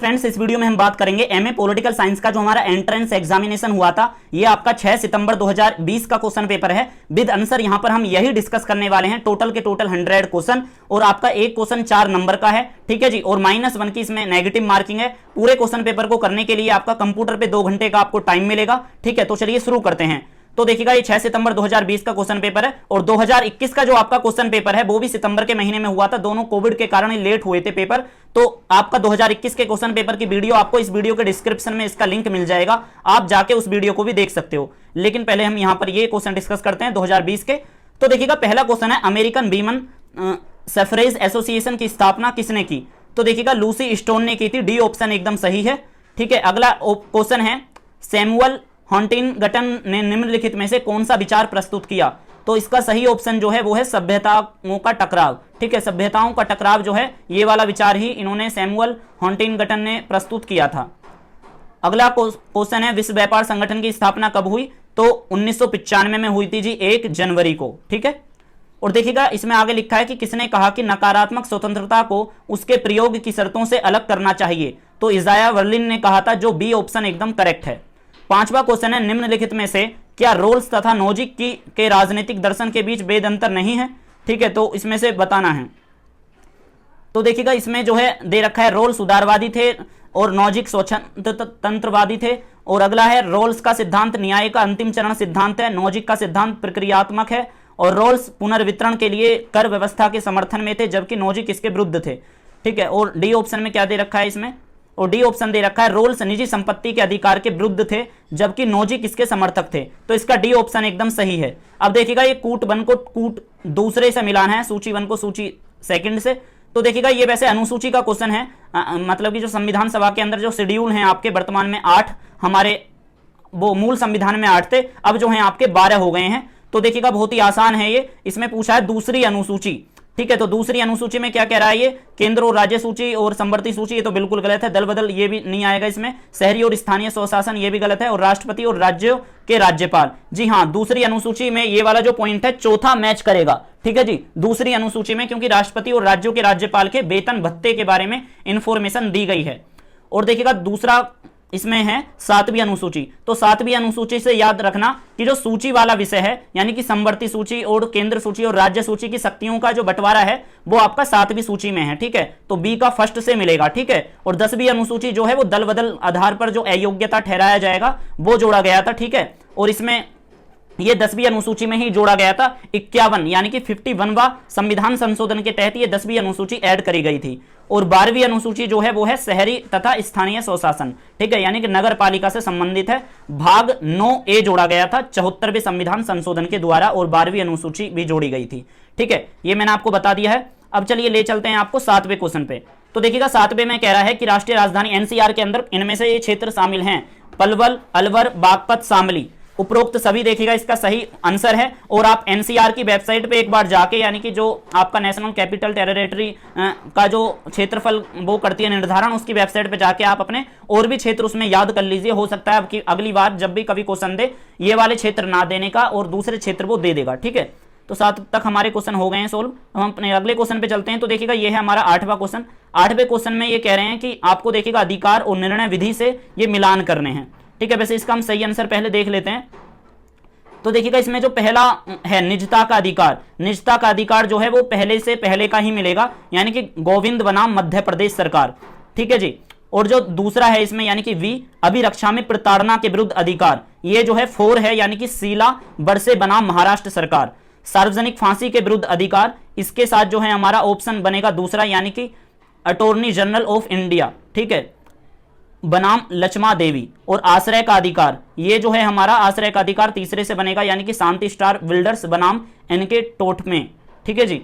Friends इस video में हम बात करेंगे एमए पॉलिटिकल साइंस का जो हमारा एंट्रेंस एग्जामिनेशन हुआ था। ये आपका 6 सितंबर 2020 का क्वेश्चन पेपर है विद आंसर। यहां पर हम यही डिस्कस करने वाले हैं। टोटल के टोटल 100 क्वेश्चन और आपका एक क्वेश्चन 4 नंबर का है, ठीक है जी। और -1 की इसमें नेगेटिव मार्किंग है। पूरे क्वेश्चन पेपर को करने के लिए आपका कंप्यूटर पे 2 घंटे का आपको टाइम मिलेगा, ठीक है। तो चलिए शुरू करते हैं। तो देखिएगा ये 6 सितंबर 2020 का क्वेश्चन पेपर है और 2021 का जो आपका क्वेश्चन पेपर है वो भी सितंबर के महीने में हुआ था। दोनों कोविड के कारण लेट हुए थे पेपर। तो आपका 2021 के क्वेश्चन पेपर की वीडियो आपको इस वीडियो के डिस्क्रिप्शन में इसका लिंक मिल जाएगा, आप जाके उस वीडियो को भी देख सकते हो। लेकिन पहले हम यहां पर ये क्वेश्चन डिस्कस करते हैं 2020 के। तो देखिएगा पहला क्वेश्चन है अमेरिकन वीमेन सफरेज एसोसिएशन की स्थापना किसने की? तो देखिएगा लूसी स्टोन ने की थी। डी ऑप्शन एकदम सही है, ठीक है। अगला क्वेश्चन है सैमुअल हंटिंगटन ने निम्नलिखित में से कौन सा विचार प्रस्तुत किया? तो इसका सही ऑप्शन जो है वो है सभ्यताओं का टकराव, ठीक है। सभ्यताओं का टकराव जो है ये वाला विचार ही इन्होंने सैमुअल हंटिंगटन ने प्रस्तुत किया था। अगला क्वेश्चन है विश्व व्यापार संगठन की स्थापना कब हुई? तो 1995 में हुई थी जी, 1 जनवरी को, ठीक है। और देखिएगा इसमें आगे लिखा है कि किसने कहा कि नकारात्मक स्वतंत्रता को उसके प्रयोग की शर्तों से अलग करना चाहिए? तो इजाया बर्लिन ने कहा था, जो बी ऑप्शन एकदम करेक्ट है। पांचवा क्वेश्चन है निम्नलिखित में से क्या रोल्स तथा नोजिक के राजनीतिक दर्शन के बीच भेद अंतर नहीं है? ठीक है, तो इसमें से बताना है। तो देखिएगा इसमें जो है दे रखा है रोल्स उदारवादी थे और नोजिक स्वतंत्रवादी थे। और अगला है रोल्स का सिद्धांत न्याय का अंतिम चरण सिद्धांत है, नोजिक का सिद्धांत प्रक्रियात्मक है। और रोल्स पुनर्वितरण के लिए कर व्यवस्था के समर्थन में थे जबकि नोजिक इसके विरुद्ध थे, ठीक है। और डी ऑप्शन में क्या दे रखा है इसमें? और डी ऑप्शन दे रखा है रोल्स निजी संपत्ति के अधिकार के विरुद्ध थे जबकि नोजिक इसके समर्थक थे। तो इसका डी ऑप्शन एकदम सही है। अब देखिएगा ये कूट 1 को कूट दूसरे से मिलाना है, सूची 1 को सूची सेकंड से। तो देखिएगा ये वैसे अनुसूची का क्वेश्चन है, मतलब कि जो संविधान सभा के अंदर जो शेड्यूल हैं आपके वर्तमान में 8, हमारे वो मूल संविधान में 8 थे, अब जो हैं आपके 12 हो गए हैं। तो देखिएगा बहुत ही आसान है ये। इसमें पूछा है दूसरी अनुसूची, ठीक है। तो दूसरी अनुसूची में क्या कह रहा है ये? केंद्र और राज्य सूची और संवर्ती सूची, ये तो बिल्कुल गलत है। दल बदल ये भी नहीं आएगा इसमें। शहरी और स्थानीय स्वशासन ये भी गलत है। और राष्ट्रपति और राज्यों के राज्यपाल, जी हाँ, दूसरी अनुसूची में ये वाला जो पॉइंट है चौथा मैच करेगा, ठीक है जी, दूसरी अनुसूची में, क्योंकि राष्ट्रपति और राज्यों के राज्यपाल के वेतन भत्ते के बारे में इंफॉर्मेशन दी गई है। और देखिएगा दूसरा इसमें है 7वीं अनुसूची। तो 7वीं अनुसूची से याद रखना कि जो सूची वाला विषय है यानी कि संवर्ती सूची और केंद्र सूची और राज्य सूची की शक्तियों का जो बंटवारा है वो आपका 7वीं सूची में है, ठीक है। तो बी का फर्स्ट से मिलेगा, ठीक है। और 10वीं अनुसूची जो है वो दल बदल आधार पर जो अयोग्यता ठहराया जाएगा वो जोड़ा गया था, ठीक है। और इसमें ये 10वीं अनुसूची में ही जोड़ा गया था 51 यानी कि 51वां संविधान संशोधन के तहत ये 10वीं अनुसूची ऐड करी गई थी। और 12वीं अनुसूची जो है वो है शहरी तथा स्थानीय स्वशासन, ठीक है, यानी कि नगर पालिका से संबंधित है। भाग 9A जोड़ा गया था 74वें संविधान संशोधन के द्वारा और 12वीं अनुसूची भी जोड़ी गई थी, ठीक है। ये मैंने आपको बता दिया है। अब चलिए ले चलते हैं आपको 7वें क्वेश्चन पे। तो देखिएगा 7वें में कह रहा है कि राष्ट्रीय राजधानी एनसीआर के अंदर इनमें से ये क्षेत्र शामिल हैं पलवल, अलवर, बागपत, शामली। उपरोक्त सभी देखिएगा इसका सही आंसर है। और आप एनसीआर की वेबसाइट पे एक बार जाके, यानी कि जो आपका नेशनल कैपिटल टेरिटरी का जो क्षेत्रफल वो करती है निर्धारण, उसकी वेबसाइट पे जाके आप अपने और भी क्षेत्र उसमें याद कर लीजिए। हो सकता है कि अगली बार जब भी कभी क्वेश्चन दे ये वाले क्षेत्र ना देने का और दूसरे क्षेत्र वो दे देगा, ठीक है। तो 7 तक हमारे क्वेश्चन हो गए हैं सोल्व। हम अपने अगले क्वेश्चन पे चलते हैं। तो देखिएगा ये है हमारा 8वां क्वेश्चन। 8वें क्वेश्चन में ये कह रहे हैं कि आपको देखिएगा अधिकार और निर्णय विधि से ये मिलान करने हैं, ठीक है। वैसे इसका हम सही आंसर पहले देख लेते हैं। तो देखिएगा इसमें जो पहला है निजता का अधिकार, निजता का अधिकार जो है वो पहले से पहले का ही मिलेगा, यानी कि गोविंद बनाम मध्य प्रदेश सरकार, ठीक है जी। और जो दूसरा है इसमें यानी कि वी, अभिरक्षा में प्रताड़ना के विरुद्ध अधिकार, ये जो है 4 है, यानी कि शीला बरसे बनाम महाराष्ट्र सरकार। सार्वजनिक फांसी के विरुद्ध अधिकार, इसके साथ जो है हमारा ऑप्शन बनेगा दूसरा, यानी कि अटॉर्नी जनरल ऑफ इंडिया, ठीक है, बनाम लक्ष्मा देवी। और आश्रय का अधिकार, ये जो है हमारा आश्रय का अधिकार तीसरे से बनेगा, यानी कि शांति स्टार बिल्डर्स बनाम एनके टोटमे, ठीक है जी।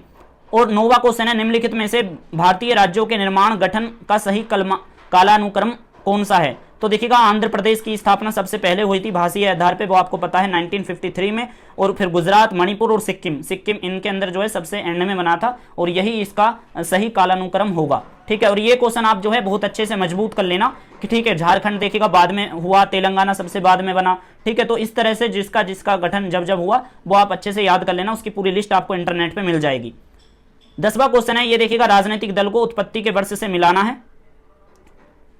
और 9वां क्वेश्चन है निम्नलिखित में से भारतीय राज्यों के निर्माण गठन का सही कालानुक्रम कौन सा है? तो देखिएगा आंध्र प्रदेश की स्थापना सबसे पहले हुई थी भाषीय आधार पे, वो आपको पता है 1953 में। और फिर गुजरात, मणिपुर और सिक्किम इनके अंदर जो है सबसे एंड में बना था और यही इसका सही कालानुक्रम होगा, ठीक है। और ये क्वेश्चन आप जो है बहुत अच्छे से मजबूत कर लेना कि ठीक है, झारखंड देखिएगा बाद में हुआ, तेलंगाना सबसे बाद में बना, ठीक है। तो इस तरह से जिसका जिसका गठन जब जब हुआ वो आप अच्छे से याद कर लेना, उसकी पूरी लिस्ट आपको इंटरनेट पर मिल जाएगी। 10वां क्वेश्चन है, ये देखिएगा राजनीतिक दल को उत्पत्ति के वर्ष से मिलाना है।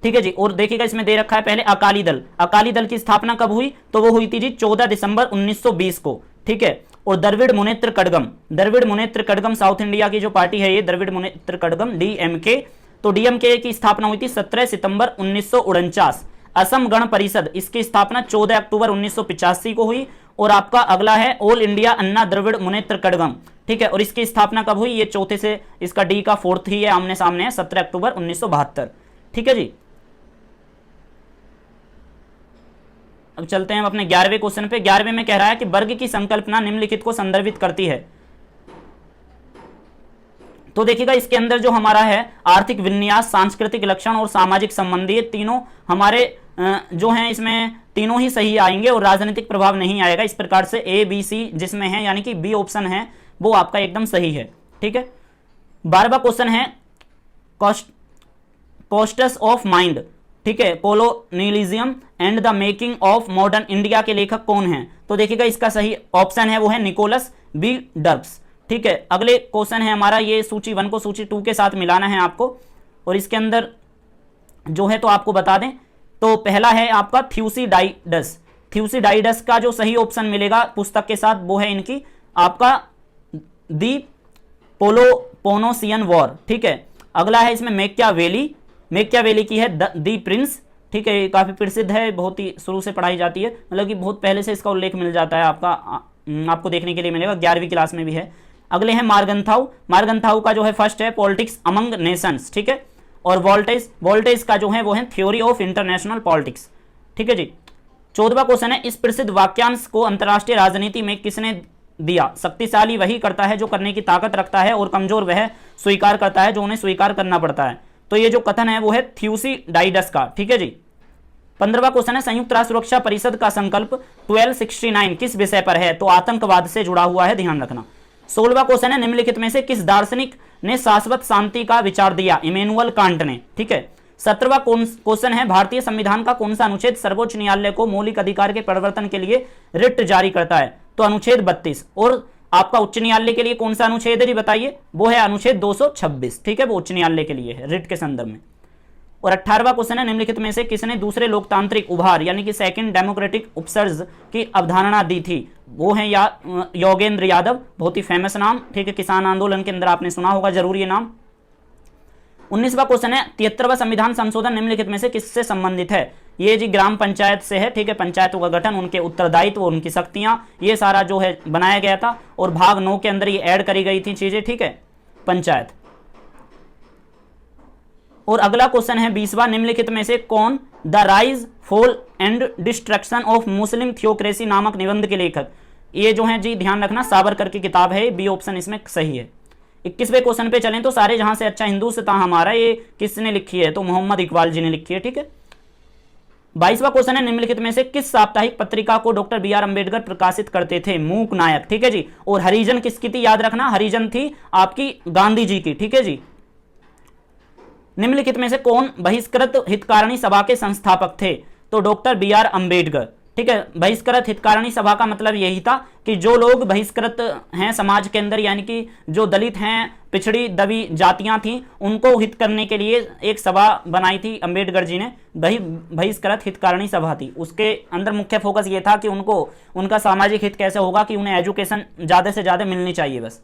ठीक है जी। और देखिएगा इसमें दे रखा है पहले अकाली दल, अकाली दल की स्थापना कब हुई, तो वो हुई थी जी 14 दिसंबर 1920 को, ठीक है। और द्रविड़ मुनेत्र कड़गम, द्रविड़ मुनेत्र कड़गम साउथ इंडिया की जो पार्टी है ये द्रविड़ मुनेत्र कड़गम डीएमके, तो डीएमके की स्थापना हुई थी 17 सितंबर 1949। असम गण परिषद, इसकी स्थापना 14 अक्टूबर 1985 को हुई। और आपका अगला है ऑल इंडिया अन्ना द्रविड़ मुनेत्र कड़गम, ठीक है। और इसकी स्थापना कब हुई, ये चौथे से इसका डी का फोर्थ ही है, आमने सामने है, 17 अक्टूबर 1972, ठीक है जी। अब चलते हैं हम अपने 11वें क्वेश्चन पे। 11वें में कह रहा है कि वर्ग की संकल्पना निम्नलिखित को संदर्भित करती है। तो देखिएगा इसके अंदर जो हमारा है आर्थिक विन्यास, सांस्कृतिक लक्षण और सामाजिक संबंधी, तीनों हमारे जो हैं इसमें तीनों ही सही आएंगे और राजनीतिक प्रभाव नहीं आएगा। इस प्रकार से ए बी सी जिसमें है यानी कि बी ऑप्शन है वो आपका एकदम सही है, ठीक है। 12वां क्वेश्चन है कॉस्टस ऑफ माइंड, ठीक है, colonialism and the making of modern India के लेखक कौन हैं। तो देखिएगा इसका सही ऑप्शन है वो है निकोलस बी डर्ब्स, ठीक है। अगले क्वेश्चन है हमारा, ये सूची 1 को सूची 2 के साथ मिलाना है आपको, और इसके अंदर जो है तो आपको बता दें तो पहला है आपका थ्यूसिडाइडस। थ्यूसिडाइडस का जो सही ऑप्शन मिलेगा पुस्तक के साथ वो है इनकी आपका दी पेलोपोनेशियन वॉर, ठीक है। अगला है इसमें मैकियावेली, मैकियावेली की है दी प्रिंस, ठीक है, ये काफी प्रसिद्ध है, बहुत ही शुरू से पढ़ाई जाती है, मतलब कि बहुत पहले से इसका उल्लेख मिल जाता है आपको देखने के लिए मिलेगा, 11वीं क्लास में भी है। अगले हैं मार्गन्थाउ, मार्गन्थाउ का जो है फर्स्ट है पॉलिटिक्स अमंग नेशंस, ठीक है। और वोल्टेज का जो है वो है थ्योरी ऑफ इंटरनेशनल पॉलिटिक्स, ठीक है जी। 14वां क्वेश्चन है इस प्रसिद्ध वाक्यांश को अंतर्राष्ट्रीय राजनीति में किसने दिया। शक्तिशाली वही करता है जो करने की ताकत रखता है और कमजोर वह स्वीकार करता है जो उन्हें स्वीकार करना पड़ता है। तो ये जो कथन है वो है थ्यूसिडाइडस का, ठीक है जी। 15वां क्वेश्चन है संयुक्त राष्ट्र सुरक्षा परिषद का संकल्प 1269 किस विषय पर है। तो आतंकवाद से जुड़ा हुआ है, ध्यान रखना। 16वां क्वेश्चन है निम्नलिखित में से किस दार्शनिक ने शाश्वत शांति का विचार दिया। इमैनुअल कांट ने, ठीक है। 17वां क्वेश्चन है भारतीय संविधान का कौन सा अनुच्छेद सर्वोच्च न्यायालय को मौलिक अधिकार के परिवर्तन के लिए रिट जारी करता है। तो अनुच्छेद 32। और आपका उच्च न्यायालय के लिए कौन सा अनुच्छेद है जी बताइए, वो है अनुच्छेद 226, ठीक है, वो उच्च न्यायालय के लिए है रिट के संदर्भ में। और 18वां क्वेश्चन है निम्नलिखित में से किसने दूसरे लोकतांत्रिक उभार यानी कि सेकंड डेमोक्रेटिक उपसर्ज की अवधारणा दी थी। वो है योगेंद्र यादव, बहुत ही फेमस नाम, ठीक है, किसान आंदोलन के अंदर आपने सुना होगा जरूर ये नाम। 19वां क्वेश्चन है 73वां संविधान संशोधन निम्नलिखित में से किससे संबंधित है। ये जी ग्राम पंचायत से है, ठीक है, पंचायतों का गठन, उनके उत्तरदायित्व, उनकी शक्तियां, ये सारा जो है बनाया गया था। और भाग 9 के अंदर ये ऐड करी गई थी चीजें, ठीक है, पंचायत। और अगला क्वेश्चन है 20वां निम्नलिखित में से कौन the rise fall and destruction of Muslim theocracy नामक निबंध के लेखक। ये जो है जी ध्यान रखना सावरकर की किताब है, बी ऑप्शन इसमें सही है। 21वें क्वेश्चन पे चलें तो सारे जहां से अच्छा हिंदुस्तान हमारा, ये किसने लिखी है। तो मोहम्मद इकबाल जी ने लिखी है, ठीक है। 22वां क्वेश्चन है निम्नलिखित में से किस साप्ताहिक पत्रिका को डॉक्टर बी आर अम्बेडकर प्रकाशित करते थे। मूक नायक, ठीक है जी। और हरिजन किसकी थी याद रखना, हरिजन थी आपकी गांधी जी की, ठीक है जी। निम्नलिखित में से कौन बहिष्कृत हितकारिणी सभा के संस्थापक थे। तो डॉक्टर बी आर अम्बेडकर, ठीक है। बहिष्कृत हितकारिणी सभा का मतलब यही था कि जो लोग बहिष्कृत हैं समाज के अंदर, यानी कि जो दलित हैं, पिछड़ी दबी जातियां थी, उनको हित करने के लिए एक सभा बनाई थी अम्बेडकर जी ने, बहिष्कृत हितकारिणी सभा थी। उसके अंदर मुख्य फोकस ये था कि उनको उनका सामाजिक हित कैसे होगा, कि उन्हें एजुकेशन ज्यादा से ज्यादा मिलनी चाहिए बस।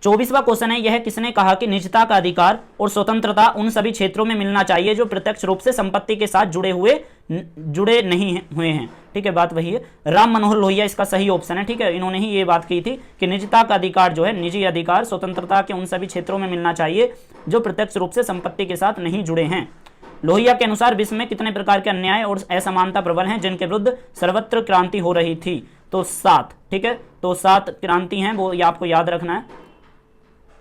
24वां क्वेश्चन है यह किसने कहा कि निजता का अधिकार और स्वतंत्रता उन सभी क्षेत्रों में मिलना चाहिए जो प्रत्यक्ष रूप से संपत्ति के साथ जुड़े नहीं हुए हैं, ठीक है, बात वही है। राम मनोहर लोहिया इसका सही ऑप्शन है, ठीक है, इन्होंने ही ये बात की थी कि निजता का अधिकार जो है, निजी अधिकार स्वतंत्रता के उन सभी क्षेत्रों में मिलना चाहिए जो प्रत्यक्ष रूप से संपत्ति के साथ नहीं जुड़े हैं। लोहिया के अनुसार विश्व में कितने प्रकार के अन्याय और असमानता प्रबल हैं जिनके विरुद्ध सर्वत्र क्रांति हो रही थी। तो 7, ठीक है, तो 7 क्रांति हैं, वो ये आपको याद रखना है,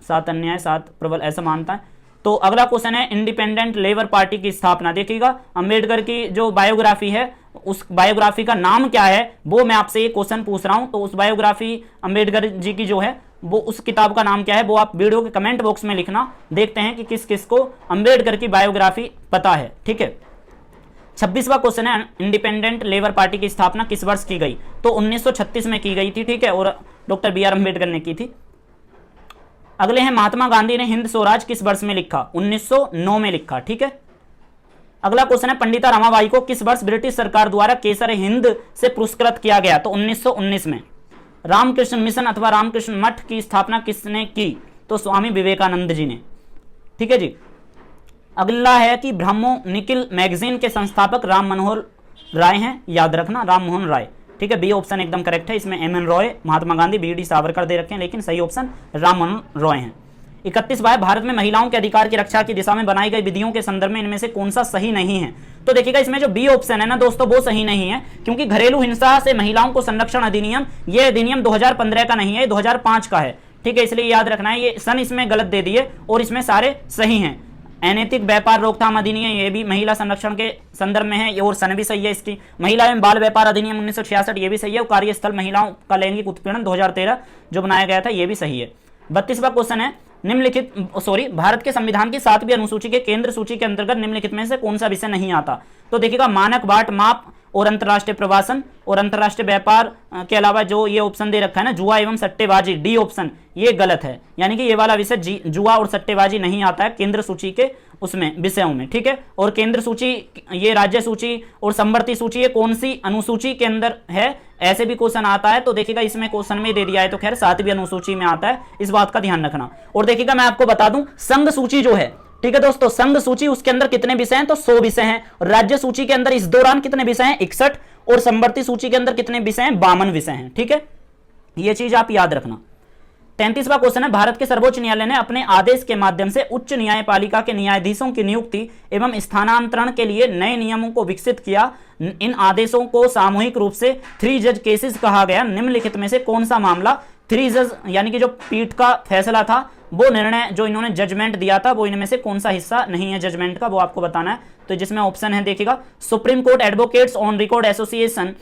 7 अन्याय, 7 प्रबल असमानता है। तो अगला क्वेश्चन है इंडिपेंडेंट लेबर पार्टी की स्थापना। देखिएगा अंबेडकर की जो बायोग्राफी है उस बायोग्राफी का नाम क्या है, वो मैं आपसे ये क्वेश्चन पूछ रहा हूं। तो उस बायोग्राफी अंबेडकर जी की जो है वो उस किताब का नाम क्या है, वो आप वीडियो के कमेंट बॉक्स में लिखना। देखते हैं कि किस किस को अंबेडकर की बायोग्राफी पता है, ठीक है। 26वां क्वेश्चन है इंडिपेंडेंट लेबर पार्टी की स्थापना किस वर्ष की गई। तो 1936 में की गई थी, ठीक है, और डॉक्टर बी आर अम्बेडकर ने की थी। अगले हैं महात्मा गांधी ने हिंद स्वराज किस वर्ष में लिखा? 1909 में लिखा। ठीक है। अगला क्वेश्चन है पंडिता रमाबाई को किस वर्ष ब्रिटिश सरकार द्वारा केसर हिंद से पुरस्कृत किया गया? तो 1919 में। रामकृष्ण मिशन अथवा रामकृष्ण मठ की स्थापना किसने की? तो स्वामी विवेकानंद जी ने। ठीक है जी। अगला है कि ब्रह्मो निखिल मैगजीन के संस्थापक राम मनोहर राय हैं, याद रखना राम मोहन राय। ठीक है, बी ऑप्शन एकदम करेक्ट है। इसमें M N Roy, Mahatma Gandhi, B D Savarkar दे रखे हैं, लेकिन सही ऑप्शन राम मनोहर रॉय हैं। 31 बार भारत में महिलाओं के अधिकार की रक्षा की दिशा में बनाई गई विधियों के संदर्भ में इनमें से कौन सा सही नहीं है? तो देखिएगा इसमें जो बी ऑप्शन है ना दोस्तों वो सही नहीं है, क्योंकि घरेलू हिंसा से महिलाओं को संरक्षण अधिनियम, ये अधिनियम 2015 का नहीं है, 2005 का है। ठीक है, इसलिए याद रखना है, ये सन इसमें गलत दे दिए और इसमें सारे सही हैं। अनैतिक व्यापार रोकथाम अधिनियम ये भी महिला संरक्षण के संदर्भ में है, ये और सन भी सही है इसकी। महिला एवं बाल व्यापार अधिनियम 1966 ये भी सही है। और कार्यस्थल महिलाओं का लैंगिक उत्पीड़न 2013 जो बनाया गया था ये भी सही है। 32वां क्वेश्चन है भारत के संविधान की 7वीं अनुसूची के केंद्र सूची के अंतर्गत निम्नलिखित में से कौन सा विषय नहीं आता? तो देखिएगा मानक बाट माप और अंतर्राष्ट्रीय प्रवासन और अंतर्राष्ट्रीय व्यापार के अलावा जो ये ऑप्शन दे रखा है ना जुआ एवं सट्टेबाजी, डी ऑप्शन, ये गलत है। यानी कि ये वाला विषय जुआ और सट्टेबाजी नहीं आता है केंद्र सूची के उसमें विषयों में। ठीक है, और केंद्र सूची, ये राज्य सूची और संवर्ती सूची, ये कौन सी अनुसूची के अंदर है, ऐसे भी क्वेश्चन आता है। तो देखिएगा इसमें क्वेश्चन में दे दिया है, तो खैर 7वीं अनुसूची में आता है, इस बात का ध्यान रखना। और देखिएगा मैं आपको बता दूं संघ सूची जो है, ठीक है दोस्तों, संघ सूची उसके अंदर कितने विषय हैं? तो 100 विषय हैं। और राज्य सूची के अंदर इस दौरान कितने विषय हैं? 61। और संवर्ती सूची के अंदर कितने विषय हैं? 52 विषय हैं। ठीक है, यह चीज आप याद रखना। 33वां क्वेश्चन है भारत के सर्वोच्च न्यायालय ने अपने आदेश के माध्यम से उच्च न्यायपालिका के न्यायाधीशों की नियुक्ति एवं स्थानांतरण के लिए नए नियमों को विकसित किया। इन आदेशों को सामूहिक रूप से 3 जज केसेस कहा गया। निम्नलिखित में से कौन सा मामला 3 जज यानी कि जो पीठ का फैसला था, वो निर्णय जो इन्होंने जजमेंट दिया था, वो इनमें से कौन सा हिस्सा नहीं है जजमेंट का, वो आपको बताना है। तो जिसमें ऑप्शन है देखिएगा supreme court advocates on record association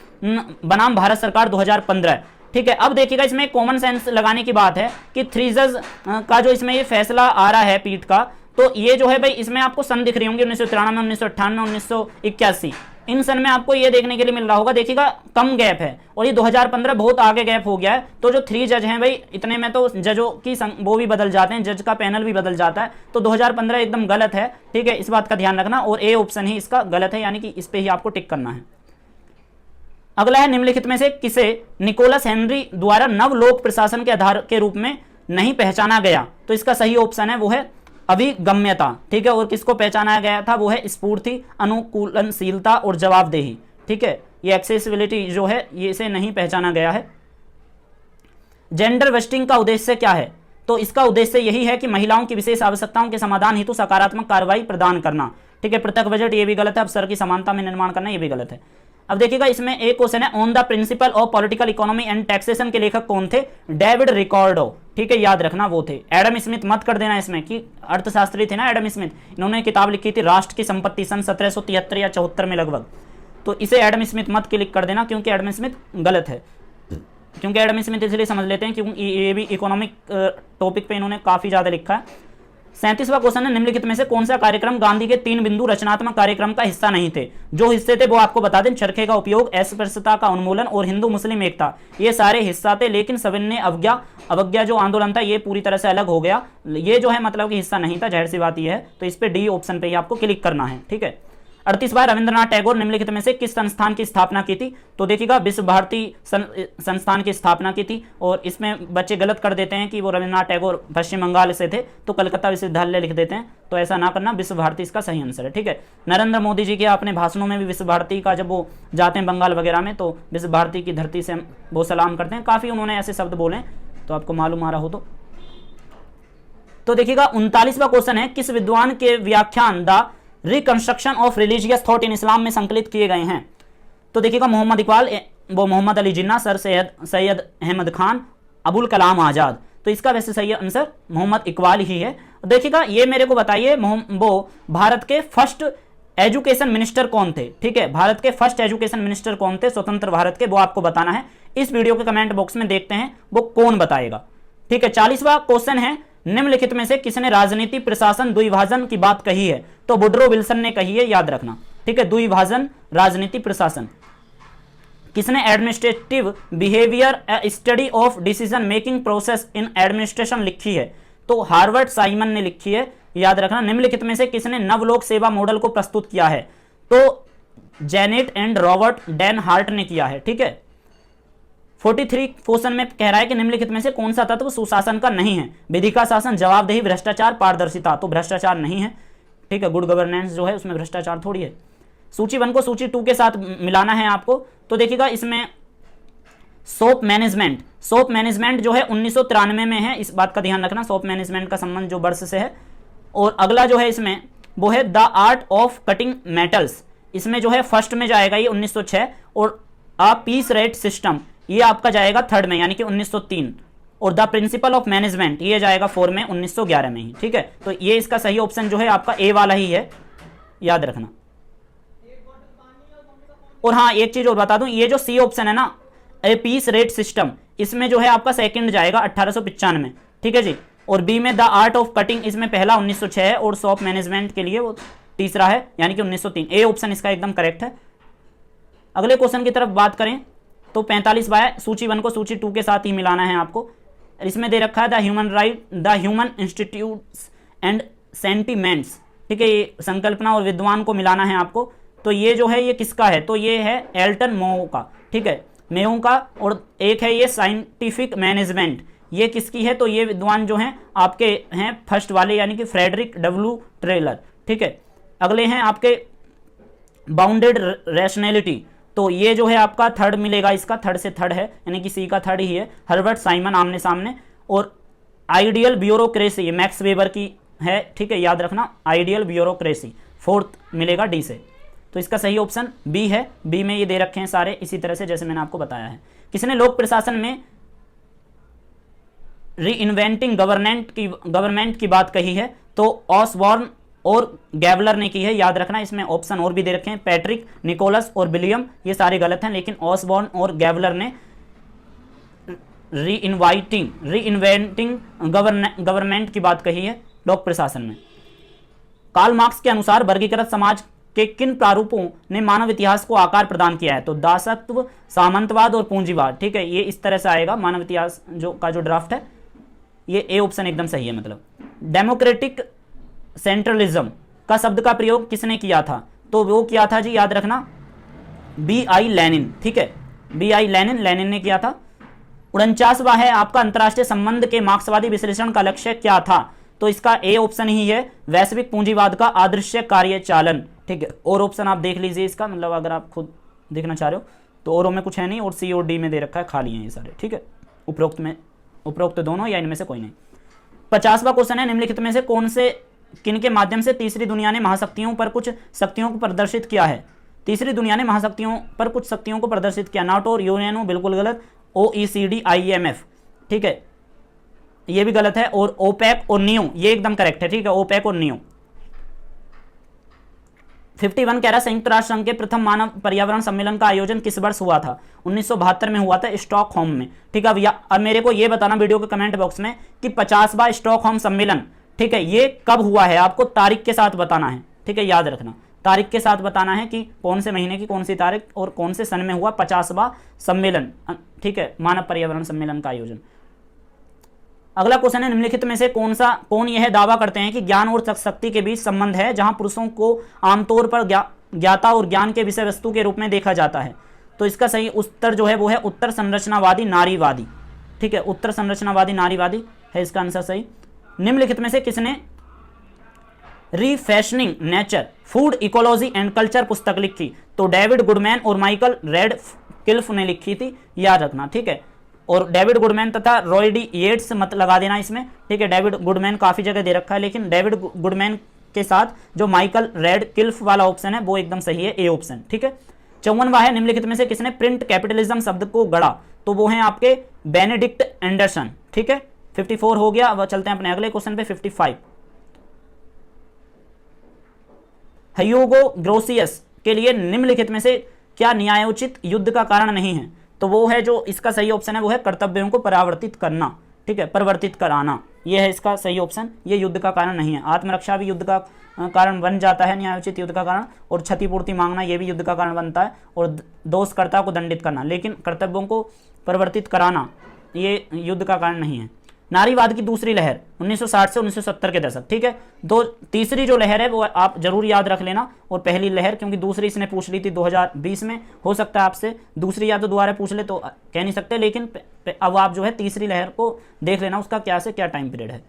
बनाम भारत सरकार 2015। ठीक है, अब देखिएगा इसमें कॉमन सेंस लगाने की बात है कि 3 जज का जो इसमें ये फैसला आ रहा है पीठ का, तो ये जो है भाई इसमें आपको सन दिख रही होंगी 1993, 1998, 1981। इन सन में आपको ये देखने के लिए मिल रहा होगा, देखिएगा कम गैप है, और ये 2015 बहुत आगे गैप हो गया है। तो जो 3 जज हैं भाई, इतने में तो जजों की वो भी बदल जाते हैं, जज का पैनल भी बदल जाता है। तो 2015 एकदम गलत है। ठीक है, इस बात का ध्यान रखना, और ए ऑप्शन ही इसका गलत है, यानी कि इस पे ही आपको टिक करना है। अगला है निम्नलिखित में से किसे निकोलस हेनरी द्वारा नवलोक प्रशासन के आधार के रूप में नहीं पहचाना गया? तो इसका सही ऑप्शन है वो है अभिगम्यता। ठीक है, और किसको पहचाना गया था? वो है स्फूर्ति, अनुकूलनशीलता और जवाबदेही। ठीक है, ये एक्सेसिबिलिटी जो है ये इसे नहीं पहचाना गया है। जेंडर वेस्टिंग का उद्देश्य क्या है? तो इसका उद्देश्य यही है कि महिलाओं की विशेष आवश्यकताओं के समाधान हेतु सकारात्मक कार्रवाई प्रदान करना। ठीक है, पृथक बजट ये भी गलत है। अवसर की समानता में निर्माण करना ये भी गलत है। अब देखिएगा इसमें एक क्वेश्चन है on the principle of political economy and taxation के लेखक कौन थे? David Ricardo. ठीक है, याद रखना वो थे। एडम स्मिथ मत कर देना इसमें, कि अर्थशास्त्री थे ना एडम स्मिथ, इन्होंने किताब लिखी थी राष्ट्र की संपत्ति सन 1773 या 74 में लगभग। तो इसे एडम स्मिथ मत क्लिक कर देना, क्योंकि एडम स्मिथ गलत है। क्योंकि एडम स्मिथ इसलिए समझ लेते हैं क्योंकि ये भी इकोनॉमिक टॉपिक पे इन्होंने काफी ज्यादा लिखा है। 37वां क्वेश्चन है निम्नलिखित में से कौन सा कार्यक्रम गांधी के 3 बिंदु रचनात्मक कार्यक्रम का हिस्सा नहीं थे? जो हिस्से थे वो आपको बता दें, चरखे का उपयोग, अस्पृश्यता का उन्मूलन और हिंदू मुस्लिम एकता, ये सारे हिस्सा थे। लेकिन सविनय अवज्ञा जो आंदोलन था ये पूरी तरह से अलग हो गया, ये जो है मतलब कि हिस्सा नहीं था, जाहिर सी बात ये है। तो इस पे डी ऑप्शन पे ही आपको क्लिक करना है। ठीक है, 38 बार रविंद्रनाथ टैगोर निम्नलिखित में से किस संस्थान की स्थापना की थी? तो देखिएगा विश्व भारती संस्थान की स्थापना की थी। और इसमें बच्चे गलत कर देते हैं कि वो रविंद्रनाथ टैगोर पश्चिम बंगाल से थे, तो कलकत्ता विश्वविद्यालय लिख देते हैं। तो ऐसा ना करना, विश्व भारती इसका सही आंसर है। ठीक है, नरेंद्र मोदी जी के अपने भाषणों में भी विश्व भारती का, जब वो जाते हैं बंगाल वगैरह में, तो विश्व भारती की धरती से वो सलाम करते हैं। काफी उन्होंने ऐसे शब्द बोले, तो आपको मालूम आ रहा हो तो देखिएगा 39वां क्वेश्चन है किस विद्वान के व्याख्यान the reconstruction of religious thought in Islam में संकलित किए गए हैं? तो देखिएगा मोहम्मद इकबाल, वो मोहम्मद अली जिन्ना, सर सैयद अहमद खान, अबुल कलाम आजाद। तो इसका वैसे सही आंसर मोहम्मद इकबाल ही है। देखिएगा ये मेरे को बताइए वो भारत के फर्स्ट एजुकेशन मिनिस्टर कौन थे? ठीक है, भारत के फर्स्ट एजुकेशन मिनिस्टर कौन थे स्वतंत्र भारत के, वो आपको बताना है। इस वीडियो के कमेंट बॉक्स में देखते हैं वो कौन बताएगा। ठीक है, 40वां क्वेश्चन है निम्नलिखित में से किसने राजनीति प्रशासन द्विभाजन की बात कही है? तो वुड्रो विल्सन ने कही है, याद रखना। ठीक है, द्विभाजन राजनीति प्रशासन। किसने administrative behaviour study of decision making process in administration लिखी है? तो हार्वर्ड साइमन ने लिखी है, याद रखना। निम्नलिखित में से किसने नवलोक सेवा मॉडल को प्रस्तुत किया है? तो Janet and Robert Denhardt ने किया है, ठीक है। 43 क्वेश्चन में कह रहा है कि निम्नलिखित में से कौन सा तत्व सुशासन का नहीं है? विधि का शासन, जवाबदेही, भ्रष्टाचार, पारदर्शिता। तो भ्रष्टाचार नहीं है, ठीक है। गुड गवर्नेंस जो है उसमें भ्रष्टाचार थोड़ी है। सूची 1 को सूची 2 के साथ मिलाना है आपको। तो देखिएगा इसमें सोप मैनेजमेंट जो है 1993 में है, इस बात का ध्यान रखना। सोप मैनेजमेंट का संबंध जो वर्ष से है। और अगला जो है इसमें वो है the art of cutting metals, इसमें जो है फर्स्ट में जाएगा ये 1906। और अ पीस रेट सिस्टम ये आपका जाएगा थर्ड में, यानी कि 1903। और द प्रिंसिपल ऑफ मैनेजमेंट ये जाएगा 4 में, 1911 में ही, ठीक है। तो ये इसका सही ऑप्शन जो है आपका ए वाला ही है, याद रखना। और हाँ, एक चीज और बता दूं, ये जो सी ऑप्शन है ना, ए पीस रेट सिस्टम, इसमें जो है आपका सेकंड जाएगा 1895 में, ठीक है जी। और बी में द आर्ट ऑफ कटिंग, इसमें पहला 1906 है। और शॉप मैनेजमेंट के लिए वो तीसरा है, यानी कि 1903। ए ऑप्शन इसका एकदम करेक्ट है। अगले क्वेश्चन की तरफ बात करें तो 45 बाय सूची 1 को सूची 2 के साथ ही मिलाना है आपको। इसमें दे रखा है the human institutes and sentiments, ठीक है। ये संकल्पना और विद्वान को मिलाना है आपको। तो ये जो है ये किसका है? तो ये है एल्टन मोह का, ठीक है, मेहू का। और एक है ये साइंटिफिक मैनेजमेंट, ये किसकी है? तो ये विद्वान जो हैं आपके हैं फर्स्ट वाले, यानी कि फ्रेडरिक डब्ल्यू ट्रेलर, ठीक है। अगले हैं आपके बाउंडेड रैशनैलिटी, तो ये जो है आपका थर्ड मिलेगा, इसका थर्ड से थर्ड है, यानी कि सी का थर्ड ही है। हर्बर्ट साइमन आमने सामने। और आइडियल ब्यूरोक्रेसी मैक्स वेबर की है, ठीक है, याद रखना। आइडियल ब्यूरोक्रेसी फोर्थ मिलेगा डी से। तो इसका सही ऑप्शन बी है। बी में ये दे रखे हैं सारे इसी तरह से जैसे मैंने आपको बताया है। किसने लोक प्रशासन में री इन्वेंटिंग गवर्नमेंट की बात कही है? तो ऑसबॉर्न और गैबलर ने की है, याद रखना। इसमें ऑप्शन और भी दे रखे हैं, पैट्रिक, निकोलस और विलियम, ये सारे गलत हैं। लेकिन ऑसबॉर्न और गैबलर ने री इन्वेंटिंग गवर्नमेंट की बात कही है लोक प्रशासन में। कार्ल मार्क्स के अनुसार वर्गीकृत समाज के किन प्रारूपों ने मानव इतिहास को आकार प्रदान किया है? तो दासत्व, सामंतवाद और पूंजीवाद, ठीक है। ये इस तरह से आएगा मानव इतिहास जो ड्राफ्ट है। ये ए ऑप्शन एकदम सही है। मतलब डेमोक्रेटिक सेंट्रलिज्म का शब्द का प्रयोग किसने किया था? तो वो किया था जी, याद रखना, B.I. लेनिन, ठीक है। B.I. लेनिन ने किया था। 49वां है आपका अंतर्राष्ट्रीय संबंध के मार्क्सवादी विश्लेषण का लक्ष्य क्या था? तो इसका ए ऑप्शन ही है, वैश्विक पूंजीवाद का आदर्श कार्यचालन, ठीक है। और ऑप्शन आप देख लीजिए इसका, मतलब अगर आप खुद देखना चाह रहे हो तो और में कुछ है नहीं, और सी और डी में दे रखा है, खाली हैं ये सारे, ठीक है। उपरोक्त दोनों या इनमें से कोई नहीं। 50वां क्वेश्चन है, निम्नलिखित में से कौन से किनके माध्यम से तीसरी दुनिया ने महाशक्तियों पर कुछ शक्तियों को प्रदर्शित किया है? तीसरी दुनिया ने महाशक्तियों पर कुछ शक्तियों को प्रदर्शित किया। नाटो, यूएनओ बिल्कुल गलत। OECD, IMF, ठीक है, ये भी गलत है। और ओपेक और नियो ये एकदम करेक्ट है, ठीक है, ओपेक और नियो। 51 कह रहा है संयुक्त राष्ट्र संघ के प्रथम मानव पर्यावरण सम्मेलन का आयोजन किस वर्ष हुआ था? 1972 में हुआ था, स्टॉकहोम में, ठीक है। अब मेरे को ये बताना वीडियो के कमेंट बॉक्स में कि 50वां स्टॉकहोम सम्मेलन, ठीक है, ये कब हुआ है? आपको तारीख के साथ बताना है, ठीक है, याद रखना। तारीख के साथ बताना है कि कौन से महीने की कौन सी तारीख और कौन से सन में हुआ 50वां सम्मेलन, ठीक है, मानव पर्यावरण सम्मेलन का आयोजन। अगला क्वेश्चन है, निम्नलिखित में से कौन यह दावा करते हैं कि ज्ञान और शक्ति के बीच संबंध है, जहां पुरुषों को आमतौर पर ज्ञाता और ज्ञान के विषय वस्तु के रूप में देखा जाता है? तो इसका सही उत्तर जो है वो है उत्तर संरचनावादी नारीवादी, ठीक है, उत्तर संरचनावादी नारीवादी है इसका आंसर सही। निम्नलिखित में से किसने refashioning nature, food ecology and culture पुस्तक लिखी? तो डेविड गुडमैन और माइकल रेडक्लिफ ने लिखी थी, याद रखना, ठीक है। और डेविड गुडमैन तथा रॉय डी येट्स मत लगा देना इसमें, ठीक है। डेविड गुडमैन काफी जगह दे रखा है, लेकिन डेविड गुडमैन के साथ जो माइकल रेडक्लिफ वाला ऑप्शन है वो एकदम सही है, ए ऑप्शन, ठीक है। 54वां है, निम्नलिखित में से किसने प्रिंट कैपिटलिज्म शब्द को गढ़ा? तो वो है आपके बेनेडिक्ट एंडरसन, ठीक है। 54 हो गया। अब चलते हैं अपने अगले क्वेश्चन पे, 55। ह्यूगो ग्रोसियस के लिए निम्नलिखित में से क्या न्यायोचित युद्ध का कारण नहीं है? तो वो है जो इसका सही ऑप्शन है वो है कर्तव्यों को परावर्तित करना, ठीक है, परिवर्तित कराना, ये है इसका सही ऑप्शन। ये युद्ध का कारण नहीं है। आत्मरक्षा भी युद्ध का कारण बन जाता है, न्यायोचित युद्ध का कारण। और क्षतिपूर्ति मांगना ये भी युद्ध का कारण बनता है, और दोषकर्ता को दंडित करना। लेकिन कर्तव्यों को परिवर्तित कराना ये युद्ध का कारण नहीं है। नारीवाद की दूसरी लहर 1960 से 1970 के दशक, ठीक है। दो तीसरी जो लहर है वो आप जरूर याद रख लेना, और पहली लहर क्योंकि दूसरी इसने पूछ ली थी 2020 में, हो सकता है आपसे दूसरी या तो दोबारा पूछ ले तो कह नहीं सकते, लेकिन अब आप जो है तीसरी लहर को देख लेना, उसका क्या से क्या टाइम पीरियड है।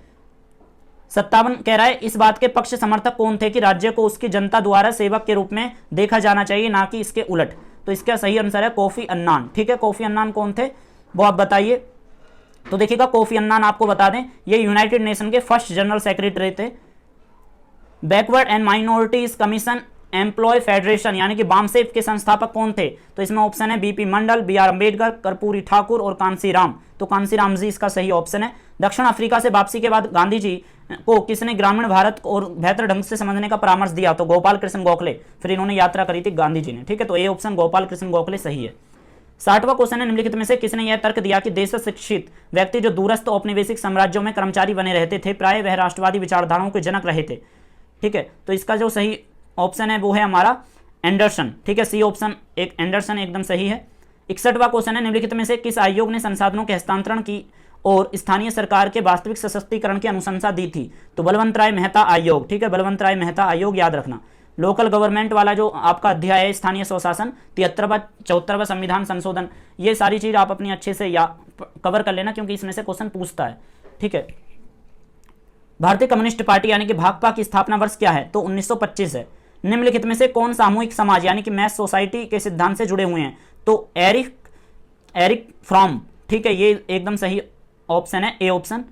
57 कह रहा है इस बात के पक्ष समर्थक कौन थे कि राज्य को उसकी जनता द्वारा सेवक के रूप में देखा जाना चाहिए, ना कि इसके उलट। तो इसका सही आंसर है कोफी अन्नान, ठीक है। कोफी अन्नान कौन थे वो आप बताइए। तो देखिएगा कोफी अन्नान आपको बता दें ये यूनाइटेड नेशन के फर्स्ट जनरल सेक्रेटरी थे। Backward and minorities commission employ federation यानी कि बामसेफ के संस्थापक कौन थे, तो इसमें ऑप्शन है बीपी मंडल, बीआर अंबेडकर, कर्पूरी ठाकुर और कांसीराम। तो कांसीराम जी इसका सही ऑप्शन है। दक्षिण अफ्रीका से वापसी के बाद गांधी जी को किसने ग्रामीण भारत और बेहतर ढंग से समझने का परामर्श दिया, तो गोपाल कृष्ण गोखले। फिर इन्होंने यात्रा करी थी गांधी जी ने, ठीक है। तो ए ऑप्शन गोपाल कृष्ण गोखले सही है। 60वां क्वेश्चन है निम्नलिखित में से किसने यह तर्क दिया कि देश शिक्षित व्यक्ति जो दूरस्थ औपनिवेशिक साम्राज्यों में कर्मचारी बने रहते थे प्राय वह राष्ट्रवादी विचारधाराओं के जनक रहे थे, ठीक है। तो इसका जो सही ऑप्शन है वो है हमारा एंडरसन, ठीक है। सी ऑप्शन एक एंडरसन एकदम सही है। 61वां क्वेश्चन है निम्नलिखित में से किस आयोग ने संसाधनों के हस्तांतरण की और स्थानीय सरकार के वास्तविक सशक्तिकरण की अनुशंसा दी थी, तो बलवंत राय मेहता आयोग, ठीक है। बलवंत राय मेहता आयोग याद रखना। लोकल गवर्नमेंट वाला जो आपका अध्याय है स्थानीय स्वशासन, 73वां 74वां संविधान संशोधन, ये सारी चीज आप अपनी अच्छे से कवर कर लेना क्योंकि इसमें से क्वेश्चन पूछता है, ठीक है। भारतीय कम्युनिस्ट पार्टी यानी कि भाकपा की स्थापना वर्ष क्या है, तो 1925 है। निम्नलिखित में से कौन सामूहिक समाज यानी कि मैस सोसाइटी के सिद्धांत से जुड़े हुए हैं, तो एरिक फ्रॉम, ठीक है। ये एकदम सही ऑप्शन है ए ऑप्शन।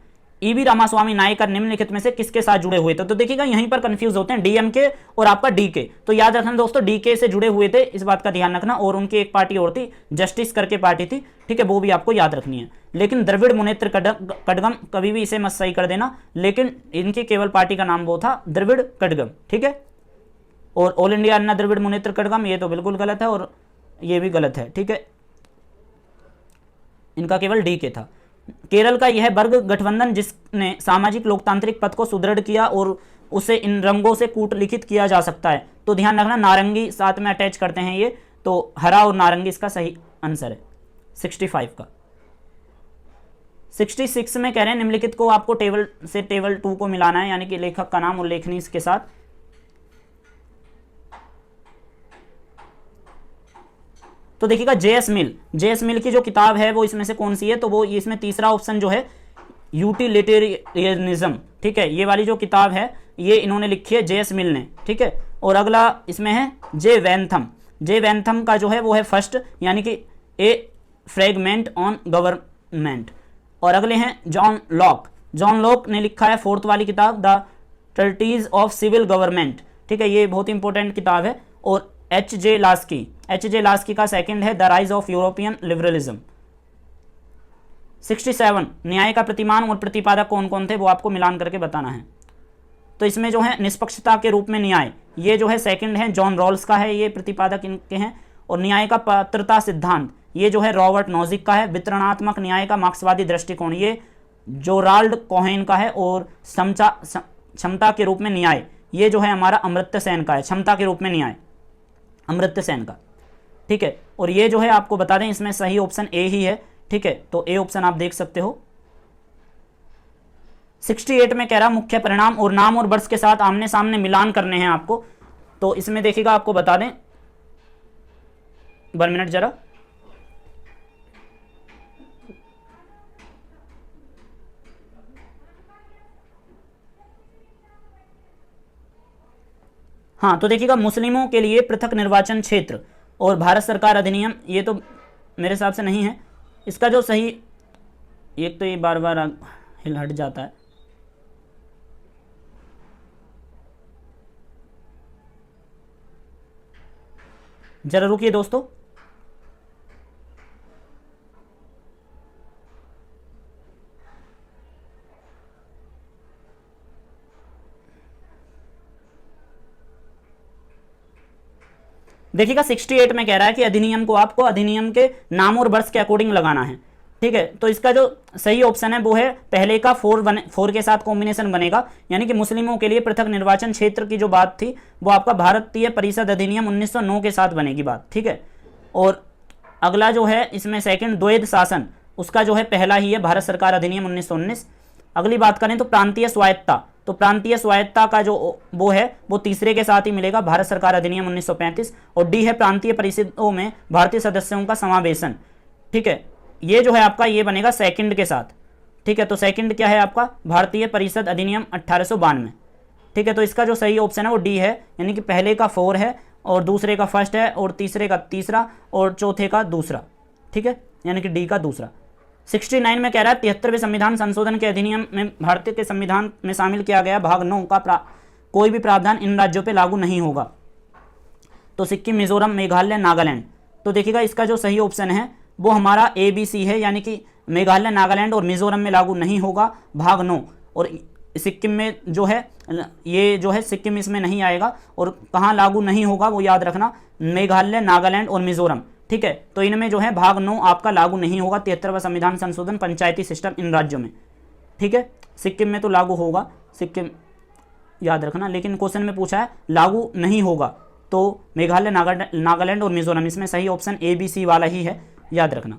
ईवी रामास्वामी नायकर निम्नलिखित में से किसके साथ जुड़े हुए थे, तो देखिएगा यहीं पर कंफ्यूज होते हैं डीएमके और आपका डीके। तो याद रखना दोस्तों डीके से जुड़े हुए थे, इस बात का ध्यान रखना। और उनकी एक पार्टी और थी जस्टिस करके पार्टी थी, ठीक है, वो भी आपको याद रखनी है। लेकिन द्रविड़ मुनेत्र कड़गम कभी भी इसे मत सही कर देना, लेकिन इनकी केवल पार्टी का नाम वो था द्रविड़ कड़गम, ठीक है। और ऑल इंडिया अन्ना द्रविड़ मुनेत्र कड़गम ये तो बिल्कुल गलत है और ये भी गलत है, ठीक है। इनका केवल डीके था। केरल का यह वर्ग गठबंधन जिसने सामाजिक लोकतांत्रिक पथ को सुदृढ़ किया और उसे इन रंगों से कूटलिखित किया जा सकता है, तो ध्यान रखना नारंगी साथ में अटैच करते हैं ये, तो हरा और नारंगी इसका सही आंसर है 65 का। 66 में कह रहे हैं निम्नलिखित को आपको टेबल से टेबल 2 को मिलाना है, यानी कि लेखक का नाम और लेखनी इसके साथ। तो देखिएगा जेएस मिल की जो किताब है वो इसमें से कौन सी है, तो वो इसमें तीसरा ऑप्शन जो है यूटिलिटेरियनिज्म, ठीक है। ये वाली जो किताब है ये इन्होंने लिखी है जेएस मिल ने, ठीक है। और अगला इसमें है जे वैनथम का जो है वो है फर्स्ट यानी कि ए फ्रेगमेंट ऑन गवर्नमेंट। और अगले हैं जॉन लॉक ने लिखा है फोर्थ वाली किताब the treatise of civil government, ठीक है। ये बहुत इंपॉर्टेंट किताब है। और एच जे लास्की का सेकंड है the rise of European liberalism. 67 न्याय का प्रतिमान और प्रतिपादक कौन कौन थे वो आपको मिलान करके बताना है। तो इसमें जो है निष्पक्षता के रूप में न्याय, ये जो है सेकंड है जॉन रॉल्स का है, ये प्रतिपादक इनके हैं। और न्याय का पात्रता सिद्धांत ये जो है रॉबर्ट नोजिक का है। वितरणात्मक न्याय का मार्क्सवादी दृष्टिकोण ये जोराल्ड कोहेन का है। और क्षमता के रूप में न्याय ये जो है हमारा अमर्त्य सेन का है, क्षमता के रूप में न्याय अमर्त्य सेन का, ठीक है। और ये जो है आपको बता दें इसमें सही ऑप्शन ए ही है, ठीक है। तो ए ऑप्शन आप देख सकते हो। 68 में कह रहा मुख्य परिणाम और नाम और वर्ष के साथ आमने सामने मिलान करने हैं आपको। तो इसमें देखिएगा आपको बता दें 1 मिनट जरा, हाँ। तो देखिएगा मुस्लिमों के लिए पृथक निर्वाचन क्षेत्र और भारत सरकार अधिनियम ये तो मेरे हिसाब से नहीं है। इसका जो सही, एक तो ये बार बार हिल हट जाता है, जरा रुकिए दोस्तों। देखिएगा 68 में कह रहा है कि अधिनियम को आपको अधिनियम के नाम और वर्ष के अकॉर्डिंग लगाना है, ठीक है। तो इसका जो सही ऑप्शन है वो है पहले का 4 के साथ कॉम्बिनेशन बनेगा, यानी कि मुस्लिमों के लिए पृथक निर्वाचन क्षेत्र की जो बात थी वो आपका भारतीय परिषद अधिनियम 1909 के साथ बनेगी बात, ठीक है। और अगला जो है इसमें सेकंड द्वैध शासन, उसका जो है पहला ही है भारत सरकार अधिनियम 1919। अगली बात करें तो प्रांतीय स्वायत्ता, तो प्रांतीय स्वायत्ता का जो वो है वो तीसरे के साथ ही मिलेगा, भारत सरकार अधिनियम 1935। और डी है प्रांतीय परिषदों में भारतीय सदस्यों का समावेशन, ठीक है, ये जो है आपका ये बनेगा सेकंड के साथ, ठीक है। तो सेकंड क्या है आपका, भारतीय परिषद अधिनियम 1892, ठीक है। तो इसका जो सही ऑप्शन है वो डी है, यानी कि पहले का 4 है और दूसरे का फर्स्ट है और तीसरे का तीसरा और चौथे का दूसरा, ठीक है, यानी कि डी का दूसरा। 69 में कह रहा है 73वें संविधान संशोधन के अधिनियम में भारतीय के संविधान में शामिल किया गया भाग 9 का कोई भी प्रावधान इन राज्यों पे लागू नहीं होगा। तो सिक्किम, मिजोरम, मेघालय, नागालैंड। तो देखिएगा इसका जो सही ऑप्शन है वो हमारा ABC है, यानी कि मेघालय, नागालैंड और मिजोरम में लागू नहीं होगा भाग 9, और सिक्किम में जो है ये जो है सिक्किम इसमें नहीं आएगा। और कहाँ लागू नहीं होगा वो याद रखना, मेघालय, नागालैंड और मिजोरम, ठीक है। तो इनमें जो है भाग 9 आपका लागू नहीं होगा, 73वां संविधान संशोधन पंचायती सिस्टम इन राज्यों में, ठीक है। सिक्किम में तो लागू होगा, सिक्किम याद रखना, लेकिन क्वेश्चन में पूछा है लागू नहीं होगा, तो मेघालय, नागालैंड और मिजोरम, इसमें सही ऑप्शन ABC वाला ही है, याद रखना।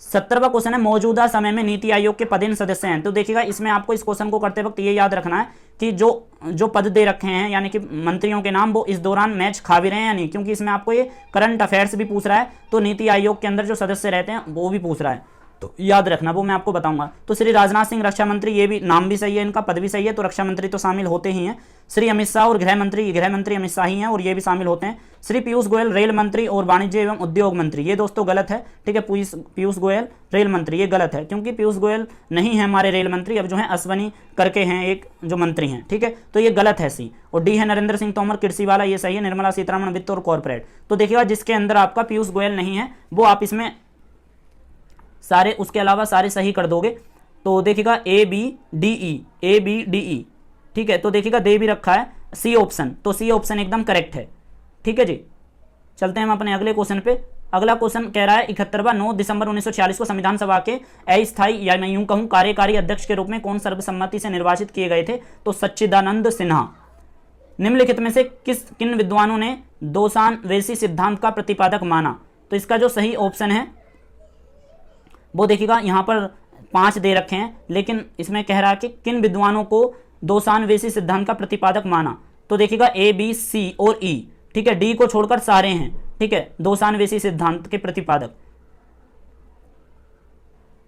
70वां क्वेश्चन है मौजूदा समय में नीति आयोग के पदेन सदस्य हैं। तो देखिएगा इसमें आपको इस क्वेश्चन को करते वक्त ये याद रखना है कि जो पद दे रखे हैं यानी कि मंत्रियों के नाम, वो इस दौरान मैच खा भी रहे हैं या नहीं, क्योंकि इसमें आपको ये करंट अफेयर्स भी पूछ रहा है, तो नीति आयोग के अंदर जो सदस्य रहते हैं वो भी पूछ रहा है, तो याद रखना, वो मैं आपको बताऊंगा। तो श्री राजनाथ सिंह रक्षा मंत्री, ये भी नाम भी सही है इनका, पद भी सही है, तो रक्षा मंत्री तो शामिल होते ही हैं। श्री अमित शाह और गृह मंत्री अमित शाह ही हैं और ये भी शामिल होते हैं। श्री पीयूष गोयल रेल मंत्री और वाणिज्य एवं उद्योग मंत्री, ये दोस्तों गलत है, ठीक है। पीयूष गोयल रेल मंत्री, ये गलत है, क्योंकि पीयूष गोयल नहीं है हमारे रेल मंत्री, अब जो है अश्वनी करके हैं एक जो मंत्री हैं, ठीक है। तो ये गलत है सी। और डी है नरेंद्र सिंह तोमर कृषि वाला, ये सही है। निर्मला सीतारमण वित्त और कॉर्पोरेट। तो देखिएगा जिसके अंदर आपका पीयूष गोयल नहीं है वो आप इसमें सारे, उसके अलावा सारे सही कर दोगे। तो देखिएगा ABDE, ठीक है। तो देखिएगा दे भी रखा है सी ऑप्शन, तो सी ऑप्शन एकदम करेक्ट है, ठीक है जी। चलते हैं हम अपने अगले क्वेश्चन पे। अगला क्वेश्चन कह रहा है 71वां 9 दिसंबर 1946 को संविधान सभा के अस्थायी या मैं यूं कहूं कार्यकारी अध्यक्ष के रूप में कौन सर्वसम्मति से निर्वाचित किए गए थे? तो सच्चिदानंद सिन्हा। निम्नलिखित में से किन विद्वानों ने दोसांझ सिद्धांत का प्रतिपादक माना? तो इसका जो सही ऑप्शन है वो देखिएगा यहाँ पर 5 दे रखे हैं, लेकिन इसमें कह रहा है कि किन विद्वानों को दोसांझ सिद्धांत का प्रतिपादक माना? तो देखिएगा A, B, C और E, ठीक है। डी को छोड़कर सारे हैं, ठीक है, दोसांझ सिद्धांत के प्रतिपादक।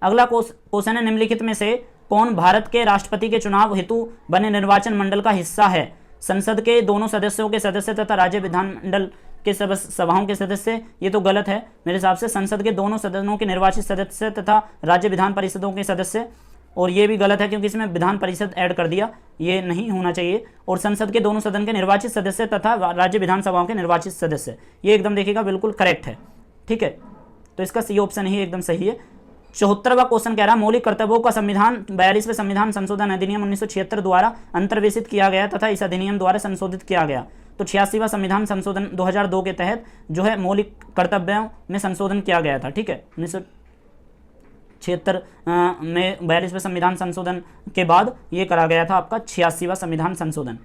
अगला क्वेश्चन है निम्नलिखित में से कौन भारत के राष्ट्रपति के चुनाव हेतु बने निर्वाचन मंडल का हिस्सा है? संसद के दोनों सदस्यों के सदस्य तथा राज्य विधानमंडल के सभाओं के सदस्य, ये तो गलत है मेरे हिसाब से। संसद के दोनों सदनों के निर्वाचित सदस्य तथा राज्य विधान परिषदों के सदस्य, और ये भी गलत है क्योंकि इसमें विधान परिषद ऐड कर दिया, ये नहीं होना चाहिए। और संसद के दोनों सदन के निर्वाचित सदस्य तथा राज्य विधानसभाओं के निर्वाचित सदस्य, ये एकदम देखिएगा बिल्कुल करेक्ट है, ठीक है। तो इसका सी ऑप्शन ही एकदम सही है। 74वां क्वेश्चन कह रहा है मौलिक कर्तव्यों का संविधान 42वें संविधान संशोधन अधिनियम 1976 द्वारा अंतर्वेशित किया गया तथा इस अधिनियम द्वारा संशोधित किया गया। तो 86वां संविधान संशोधन 2002 के तहत जो है मौलिक कर्तव्यों में संशोधन किया गया था, ठीक है। 1976 में 42वें संविधान संशोधन के बाद ये करा गया था आपका 86वां संविधान संशोधन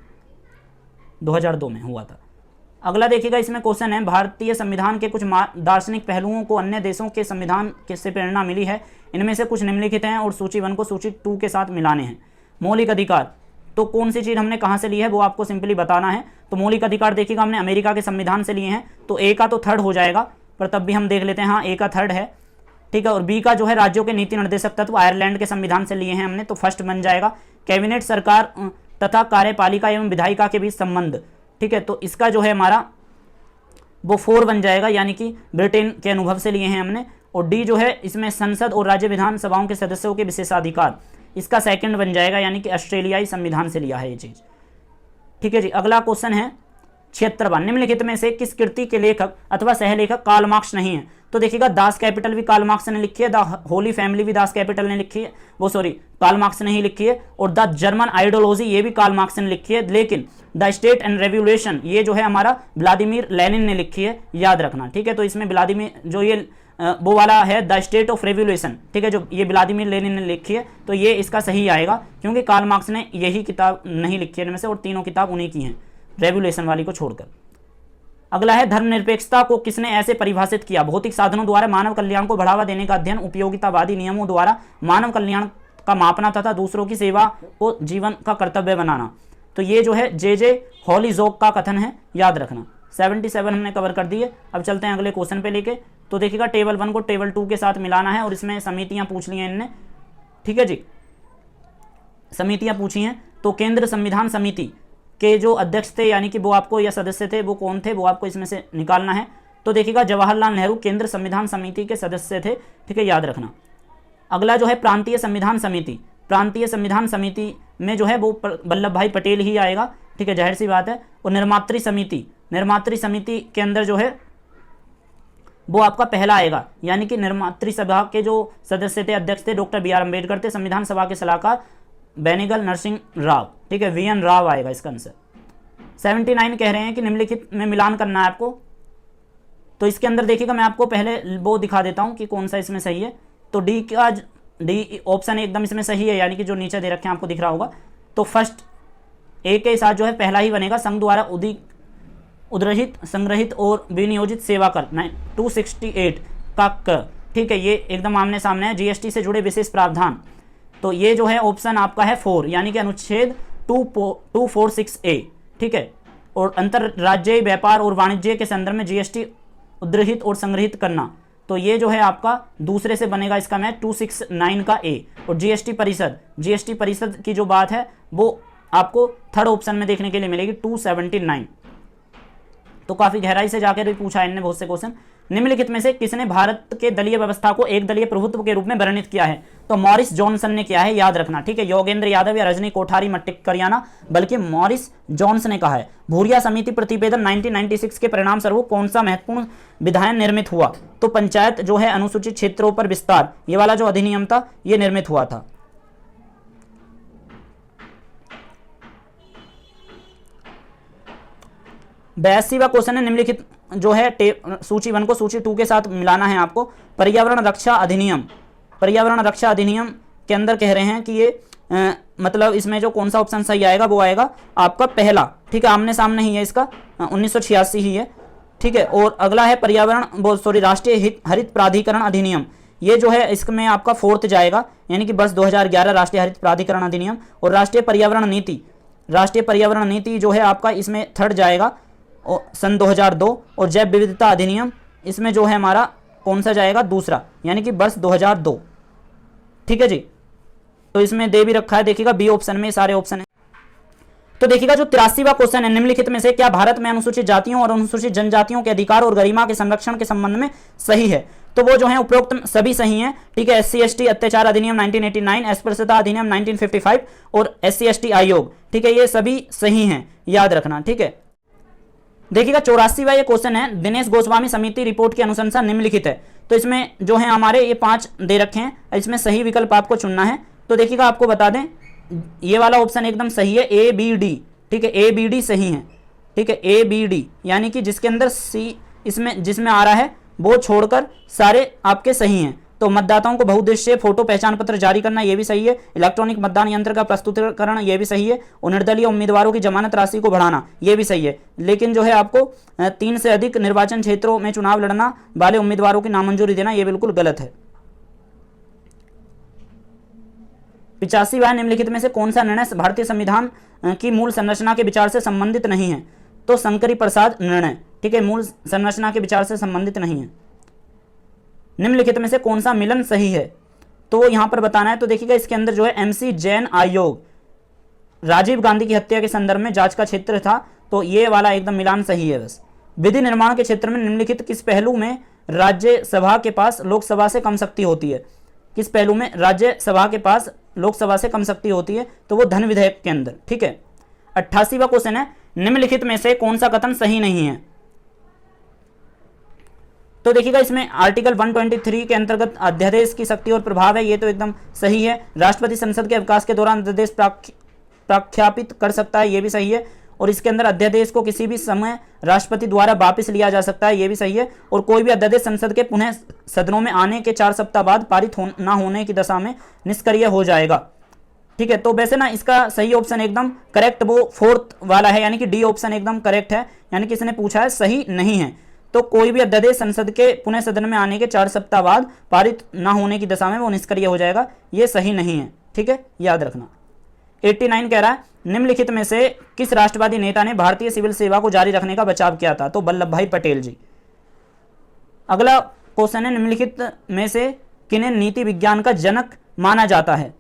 2002 में हुआ था। अगला देखिएगा इसमें क्वेश्चन है भारतीय संविधान के कुछ दार्शनिक पहलुओं को अन्य देशों के संविधान से प्रेरणा मिली है, इनमें से कुछ निम्नलिखित हैं और सूची 1 को सूची 2 के साथ मिलाने हैं। मौलिक अधिकार, तो कौन सी चीज़ हमने कहाँ से ली है वो आपको सिंपली बताना है। तो मौलिक अधिकार देखिएगा हमने अमेरिका के संविधान से लिए हैं, तो ए का तो थर्ड हो जाएगा, पर तब भी हम देख लेते हैं, हाँ ए का थर्ड है, ठीक है। और बी का जो है राज्यों के नीति निर्देशक तत्व आयरलैंड के संविधान से लिए हैं हमने, तो फर्स्ट बन जाएगा। कैबिनेट सरकार तथा कार्यपालिका एवं विधायिका के बीच संबंध, ठीक है। तो इसका जो है हमारा वो 4 बन जाएगा, यानी कि ब्रिटेन के अनुभव से लिए हैं हमने। और डी जो है इसमें संसद और राज्य विधानसभाओं के सदस्यों के विशेषाधिकार, इसका सेकंड बन जाएगा, यानी कि ऑस्ट्रेलियाई संविधान से लिया है ये चीज़, ठीक है जी। अगला क्वेश्चन है 76वां निम्नलिखित में से किस कृति के लेखक अथवा सहलेखक कार्ल मार्क्स नहीं है? तो देखिएगा दास कैपिटल भी कार्ल मार्क्स ने लिखी है, द होली फैमिली भी दास कैपिटल ने लिखी है, वो सॉरी कार्ल मार्क्स ने ही लिखी है। और द जर्मन आइडियोलॉजी ये भी कार्ल मार्क्स ने लिखी है, लेकिन द स्टेट एंड रेवोल्यूशन ये जो है हमारा व्लादिमीर लेनिन ने लिखी है, याद रखना, ठीक है। तो इसमें व्लादिमीर जो ये वो वाला है द स्टेट ऑफ रेवोल्यूशन, ठीक है, जो ये व्लादिमीर लेनिन ने लिखी है, तो ये इसका सही आएगा, क्योंकि कार्ल मार्क्स ने यही किताब नहीं लिखी है इनमें से, और तीनों किताब उन्हीं की हैं रेवोल्यूशन वाली को छोड़कर। अगला है धर्मनिरपेक्षता को किसने ऐसे परिभाषित किया? भौतिक साधनों द्वारा मानव कल्याण को बढ़ावा देने का अध्ययन, उपयोगितावादी नियमों द्वारा मानव कल्याण का मापना तथा दूसरों की सेवा को जीवन का कर्तव्य बनाना। तो ये जो है जे हॉलीजॉक का कथन है, याद रखना। 77 हमने कवर कर दी है। अब चलते हैं अगले क्वेश्चन पे लेके। तो देखिएगा टेबल 1 को टेबल 2 के साथ मिलाना है और इसमें समितियां पूछ ली हैं इनने, ठीक है जी, समितियां पूछी हैं। तो केंद्र संविधान समिति के जो अध्यक्ष थे यानी कि वो आपको, या सदस्य थे, वो कौन थे, वो आपको इसमें से निकालना है। तो देखिएगा जवाहरलाल नेहरू केंद्र संविधान समिति के सदस्य थे, ठीक है, याद रखना। अगला जो है प्रांतीय संविधान समिति, प्रांतीय संविधान समिति में जो है वो वल्लभ भाई पटेल ही आएगा, ठीक है, जाहिर सी बात है। और निर्मात्री समिति, निर्मात्री समिति के अंदर जो है वो आपका पहला आएगा, यानी कि निर्मात्री सभा के जो सदस्य थे, अध्यक्ष थे, डॉक्टर बी आर अम्बेडकर थे। संविधान सभा के सलाहकार बेनेगल नरसिंह राव, ठीक है, वी एन राव आएगा इसका आंसर। 79 कह रहे हैं कि निम्नलिखित में मिलान करना है आपको। तो इसके अंदर देखिएगा मैं आपको पहले वो दिखा देता हूं कि कौन सा इसमें सही है। तो डी ऑप्शन एकदम इसमें सही है, यानी कि जो नीचे दे रखे हैं आपको दिख रहा होगा। तो फर्स्ट ए के साथ जो है पहला ही बनेगा, संघ द्वारा उद्रहित, संग्रहित और विनियोजित सेवा कर 268 का क, ठीक है, ये एकदम आमने सामने है। जीएसटी से जुड़े विशेष प्रावधान, तो ये जो है ऑप्शन आपका है 4, यानी कि अनुच्छेद 246A, ठीक है। और अंतरराज्यीय व्यापार और वाणिज्य के संदर्भ में जीएसटी उद्रहित और संग्रहित करना, तो ये जो है आपका दूसरे से बनेगा इसका मैच 269 का ए। और जीएसटी परिषद की जो बात है वो आपको थर्ड ऑप्शन में देखने के लिए मिलेगी 279। तो काफी गहराई से जाकर भी पूछा है इनने बहुत से क्वेश्चन। निम्नलिखित में से किसने भारत के दलीय व्यवस्था को एक दलीय प्रभुत्व के रूप में वर्णित किया है? तो मॉरिस जॉनसन ने किया है, याद रखना, ठीक है। योगेंद्र यादव या रजनी कोठारी मट्टिकरियाना, बल्कि मॉरिस जॉनसन ने कहा है। भूरिया समिति प्रतिवेदन 1996 के परिणाम स्वरूप कौन सा महत्वपूर्ण विधायन निर्मित हुआ? तो पंचायत जो है अनुसूचित क्षेत्रों पर विस्तार, ये वाला जो अधिनियम था ये निर्मित हुआ था। बयासीवां क्वेश्चन है, निम्नलिखित जो है सूची 1 को सूची 2 के साथ मिलाना है आपको। पर्यावरण रक्षा अधिनियम, पर्यावरण रक्षा अधिनियम के अंदर कह रहे हैं कि ये मतलब इसमें जो कौन सा ऑप्शन सही आएगा वो आएगा आपका पहला, ठीक है, आमने सामने ही है इसका, 1986 ही है, ठीक है। और अगला है राष्ट्रीय हरित प्राधिकरण अधिनियम, ये जो है इसमें आपका 4th जाएगा, यानी कि बस 2011 राष्ट्रीय हरित प्राधिकरण अधिनियम। और राष्ट्रीय पर्यावरण नीति जो है आपका इसमें 3rd जाएगा सन 2002। और जैव विविधता अधिनियम इसमें जो है हमारा कौन सा जाएगा? दूसरा, यानी कि वर्ष 2002, ठीक है जी। तो इसमें दे भी रखा है, देखिएगा बी ऑप्शन में सारे ऑप्शन है। तो देखिएगा जो 83वां क्वेश्चन है, निम्नलिखित में से क्या भारत में अनुसूचित जातियों और अनुसूचित जनजातियों के अधिकार और गरिमा के संरक्षण के संबंध में सही है? तो वो जो है उपरोक्त सभी सही हैं, ठीक है। SC/ST अत्याचार अधिनियम 1989, अस्पृश्यता अधिनियम 1955 और SC/ST आयोग, ठीक है, ये सभी सही हैं, याद रखना, ठीक है। देखिएगा 84वां ये क्वेश्चन है, दिनेश गोस्वामी समिति रिपोर्ट की अनुशंसा निम्नलिखित है। तो इसमें जो है हमारे ये 5 दे रखे हैं, इसमें सही विकल्प आपको चुनना है। तो देखिएगा आपको बता दें, ये वाला ऑप्शन एकदम सही है, ABD, ठीक है, ABD सही है, ठीक है, ABD, यानी कि जिसके अंदर C इसमें जिसमें आ रहा है वो छोड़कर सारे आपके सही हैं। तो मतदाताओं को बहुउद्देशीय फोटो पहचान पत्र जारी करना, ये भी सही है। इलेक्ट्रॉनिक मतदान यंत्र का प्रस्तुतिकरण, ये भी सही है। और निर्दलीय उम्मीदवारों की जमानत राशि को बढ़ाना, ये भी सही है। लेकिन जो है आपको 3 से अधिक निर्वाचन क्षेत्रों में चुनाव लड़ना वाले उम्मीदवारों की नामंजूरी देना, ये बिल्कुल गलत है। 85वां निम्नलिखित में से कौन सा निर्णय भारतीय संविधान की मूल संरचना के विचार से संबंधित नहीं है? तो शंकरी प्रसाद निर्णय, ठीक है, मूल संरचना के विचार से संबंधित नहीं है। निम्नलिखित में से कौन सा मिलन सही है? तो यहां पर बताना है। तो देखिएगा इसके अंदर जो है MC जैन आयोग, राजीव गांधी की हत्या के संदर्भ में जांच का क्षेत्र था, तो ये वाला एकदम मिलान सही है बस। विधि निर्माण के क्षेत्र में निम्नलिखित किस पहलू में राज्यसभा के पास लोकसभा से कम शक्ति होती है? किस पहलू में राज्यसभा के पास लोकसभा से कम शक्ति होती है? तो वो धन विधेयक के अंदर, ठीक है। 88वां क्वेश्चन है, निम्नलिखित में से कौन सा कथन सही नहीं है? तो देखिएगा इसमें आर्टिकल 123 के अंतर्गत अध्यादेश की शक्ति और प्रभाव है, ये तो एकदम सही है। राष्ट्रपति संसद के अवकाश के दौरान अध्यादेश प्रख्यापित कर सकता है, ये भी सही है। और इसके अंदर अध्यादेश को किसी भी समय राष्ट्रपति द्वारा वापस लिया जा सकता है, ये भी सही है। और कोई भी अध्यादेश संसद के पुनः सदनों में आने के 4 सप्ताह बाद पारित न होने की दशा में निष्क्रिय हो जाएगा, ठीक है। तो वैसे ना इसका सही ऑप्शन एकदम करेक्ट वो 4th वाला है, यानी कि डी ऑप्शन एकदम करेक्ट है, यानी कि इसने पूछा है सही नहीं है। तो कोई भी अध्यादेश संसद के पुनः सदन में आने के 4 सप्ताह बाद पारित न होने की दशा में वो निष्क्रिय हो जाएगा, ये सही नहीं है, ठीक है, याद रखना। 89 कह रहा है निम्नलिखित में से किस राष्ट्रवादी नेता ने भारतीय सिविल सेवा को जारी रखने का बचाव किया था? तो वल्लभ भाई पटेल जी। अगला क्वेश्चन है निम्नलिखित में से किन्हें नीति विज्ञान का जनक माना जाता है?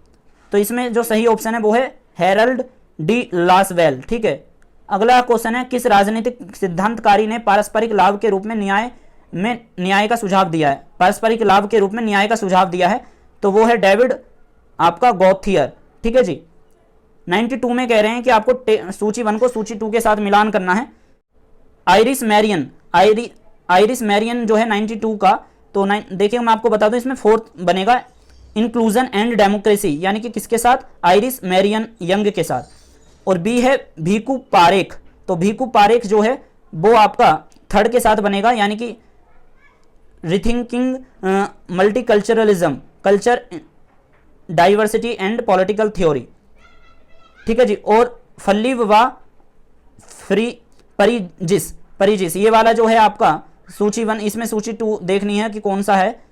तो इसमें जो सही ऑप्शन है वो है हैरल्ड डी लासवेल, ठीक है। अगला क्वेश्चन है किस राजनीतिक सिद्धांतकारी ने पारस्परिक लाभ के रूप में न्याय का सुझाव दिया है? पारस्परिक लाभ के रूप में न्याय का सुझाव दिया है, तो वो है डेविड आपका गॉथियर, ठीक है जी। 92 में कह रहे हैं कि आपको सूची 1 को सूची 2 के साथ मिलान करना है। आइरिस मैरियन जो है 92 का, तो देखिए मैं आपको बता दूं इसमें 4th बनेगा इंक्लूजन एंड डेमोक्रेसी, यानी कि किसके साथ? आइरिस मैरियन यंग के साथ। और बी है भीकू पारेख, तो भीकू पारेख जो है वो आपका 3rd के साथ बनेगा, यानी कि rethinking multiculturalism, culture diversity and political theory, ठीक है जी। और फल्लीव व फ्री परिजिस ये वाला जो है आपका सूची 1, इसमें सूची 2 देखनी है कि कौन सा है।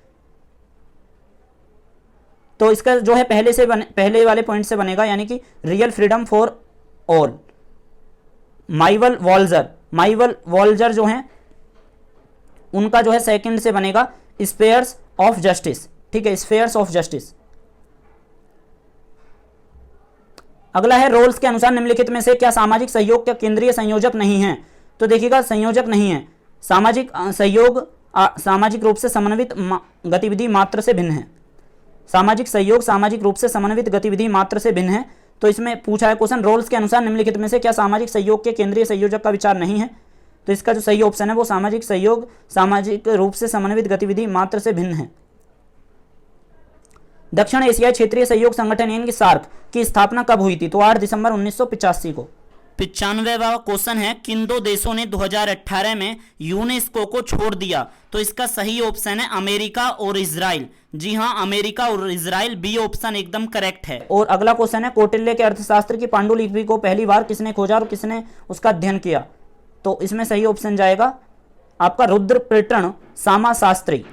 तो इसका जो है पहले वाले पॉइंट से बनेगा, यानी कि real freedom for all. माइवल Walzer जो है उनका जो है 2nd से बनेगा स्फेयर्स ऑफ जस्टिस, ठीक है, स्फेयर्स ऑफ जस्टिस। अगला है रोल्स के अनुसार निम्नलिखित में से क्या सामाजिक सहयोग का केंद्रीय संयोजक नहीं है? तो देखिएगा संयोजक नहीं है। सामाजिक सहयोग सामाजिक रूप से समन्वित गतिविधि मात्र से भिन्न है। सामाजिक सहयोग सामाजिक रूप से समन्वित गतिविधि मात्र से भिन्न है। तो इसमें पूछा है क्वेश्चन रोल्स के अनुसार निम्नलिखित में से क्या सामाजिक सहयोग के केंद्रीय संयोजक का विचार नहीं है? तो इसका जो सही ऑप्शन है वो सामाजिक सहयोग सामाजिक रूप से समन्वित गतिविधि मात्र से भिन्न है। दक्षिण एशियाई क्षेत्रीय सहयोग संगठन यानी कि सार्क की स्थापना कब हुई थी? तो 8 दिसंबर 1985 को। 95वां क्वेश्चन है किन 2 देशों ने 2018 में यूनेस्को को छोड़ दिया? तो इसका सही ऑप्शन है अमेरिका और इजराइल। जी हां, अमेरिका और इजराइल, बी ऑप्शन एकदम करेक्ट है। और अगला क्वेश्चन है कौटिल्य के अर्थशास्त्र की पांडुलिपि को पहली बार किसने खोजा और किसने उसका अध्ययन किया? तो इसमें सही ऑप्शन जाएगा आपका रुद्रप्रटन सामा शास्त्री।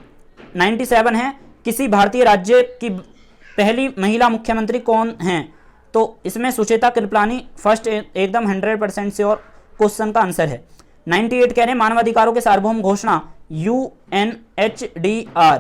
97 है किसी भारतीय राज्य की पहली महिला मुख्यमंत्री कौन हैं? तो इसमें सुचेता कृपलानी फर्स्ट एकदम 100% से और क्वेश्चन का आंसर है। 98 कह रहे हैं मानवाधिकारों के सार्वभौम घोषणा UNHDR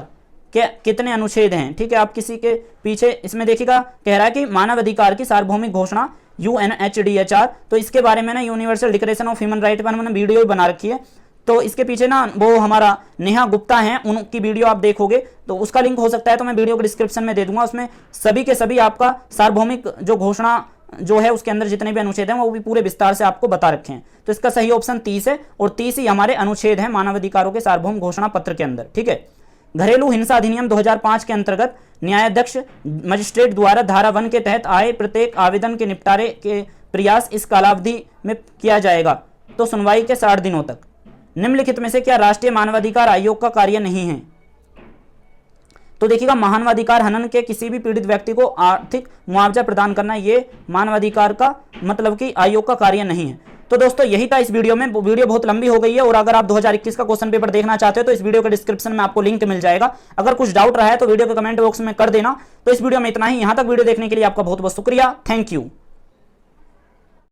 के कितने अनुच्छेद हैं? ठीक है, आप किसी के पीछे इसमें देखिएगा कह रहा है कि मानवाधिकार की सार्वभौमिक घोषणा UNHDR, तो इसके बारे में ना universal declaration of human right पर मैंने वीडियो बना रखी है। तो इसके पीछे ना वो हमारा नेहा गुप्ता हैं, उनकी वीडियो आप देखोगे तो उसका लिंक हो सकता है तो मैं वीडियो को डिस्क्रिप्शन में दे दूंगा। उसमें सभी के सभी आपका सार्वभौमिक जो घोषणा जो है उसके अंदर जितने भी अनुच्छेद हैं वो भी पूरे विस्तार से आपको बता रखे हैं। तो इसका सही ऑप्शन 30 है और 30 ही हमारे अनुच्छेद हैं मानवाधिकारों के सार्वभौम घोषणा पत्र के अंदर। ठीक है, घरेलू हिंसा अधिनियम 2005 के अंतर्गत न्यायाध्यक्ष मजिस्ट्रेट द्वारा धारा 1 के तहत आए प्रत्येक आवेदन के निपटारे के प्रयास इस कालावधि में किया जाएगा, तो सुनवाई के 60 दिनों तक। निम्नलिखित में से क्या राष्ट्रीय मानवाधिकार आयोग का कार्य नहीं है? तो देखिएगा मानवाधिकार हनन के किसी भी पीड़ित व्यक्ति को आर्थिक मुआवजा प्रदान करना ये मानवाधिकार का मतलब कि आयोग का कार्य नहीं है। तो दोस्तों यही था इस वीडियो में। वीडियो बहुत लंबी हो गई है और अगर आप 2021 का क्वेश्चन पेपर देखना चाहते हो तो इस वीडियो के डिस्क्रिप्शन में आपको लिंक मिल जाएगा। अगर कुछ डाउट रहा है तो वीडियो के कमेंट बॉक्स में कर देना। तो इस वीडियो में इतना ही। यहां तक वीडियो देखने के लिए आपका बहुत बहुत शुक्रिया। Thank you.